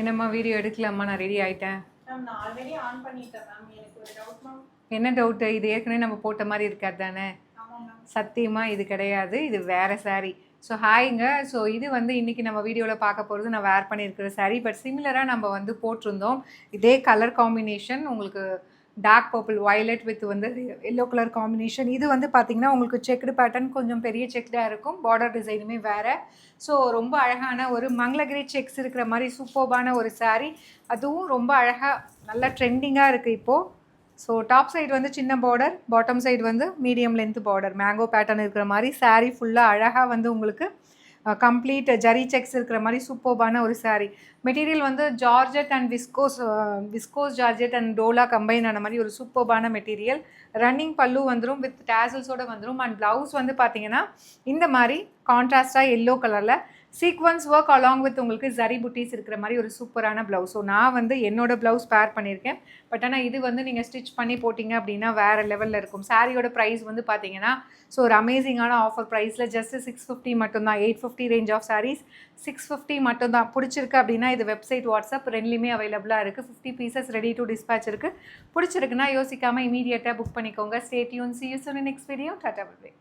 என்னம்மா வீடியோ எடுக்கலாமா? நான் ரெடி ஆயிட்டேன். மேம் நான் ஆல்ரெடி ஆன் பண்ணிட்டேன் மேம். எனக்கு ஒரு டவுட் மேம். என்ன டவுட்டு? இது ஏற்கனவே நம்ம போட்ட மாதிரி இருக்காது தானே? ஆமாம் மேம். சத்தியமாக இது கிடையாது, இது வேறு saree. ஸோ ஹாய்ங்க. ஸோ இது வந்து இன்றைக்கி நம்ம வீடியோவில் பார்க்க போகிறது நான் வேர் பண்ணியிருக்கிற saree. பட் சிமிலராக நம்ம வந்து போட்டிருந்தோம். இதே கலர் காம்பினேஷன் உங்களுக்கு டார்க் பர்பிள் வயலட் வித் வந்து எல்லோ கலர் காம்பினேஷன். இது வந்து பார்த்திங்கன்னா உங்களுக்கு செக்குடு பேட்டர்ன் கொஞ்சம் பெரிய செக்டாக இருக்கும். பார்டர் டிசைனுமே வேறு. ஸோ ரொம்ப அழகான ஒரு மங்களகிரி செக்ஸ் இருக்கிற மாதிரி சூப்பர்பான ஒரு saree. அதுவும் ரொம்ப அழகாக நல்லா ட்ரெண்டிங்காக இருக்குது இப்போது. ஸோ டாப் சைடு வந்து சின்ன பார்டர், பாட்டம் சைடு வந்து medium length border, mango pattern இருக்கிற மாதிரி saree ஃபுல்லாக அழகாக வந்து உங்களுக்கு கம்ப்ளீட் ஜரி செக்ஸ் இருக்கிற மாதிரி சூப்பர்பான ஒரு saree. மெட்டீரியல் வந்து georgette and viscose georgette and Dola combine ஆன மாதிரி ஒரு சூப்பர்பான மெட்டீரியல். ரன்னிங் பல்லு வந்துடும் வித் டேசல்ஸோடு வந்துடும். அண்ட் ப்ளவுஸ் வந்து பார்த்தீங்கன்னா இந்த மாதிரி கான்ட்ராஸ்டாக எல்லோ கலரில் சீக்வன்ஸ் ஒர்க் அலாங் வித் உங்களுக்கு ஜரி புட்டீஸ் இருக்கிற மாதிரி ஒரு சூப்பரான ப்ளவுஸ். ஸோ நான் வந்து என்னோட ப்ளவுஸ் பேர் பண்ணியிருக்கேன். பட் ஆனால் இது வந்து நீங்கள் ஸ்டிச் பண்ணி போட்டிங்க அப்படின்னா வேறு லெவலில் இருக்கும். சாரியோட ப்ரைஸ் வந்து பார்த்தீங்கன்னா ஸோ ஒரு அமேசிங்கான ஆஃபர் ப்ரைஸில் ஜஸ்ட் 650 மட்டும்தான். 850 ரேஞ்ச் ஆஃப் சாரீஸ் 650 மட்டும்தான். பிடிச்சிருக்கு அப்படின்னா இது வெப்சைட், வாட்ஸ்அப் ரெண்டுலேயுமே அவைலபிளாக இருக்குது. 50 பீசஸ் ரெடி டு டிஸ்பேச் இருக்குது. பிடிச்சிருக்குன்னா யோசிக்காமல் இமீடியட்டாக புக் பண்ணிக்கோங்க. Stay tune. See you soon in next video. Tata bye.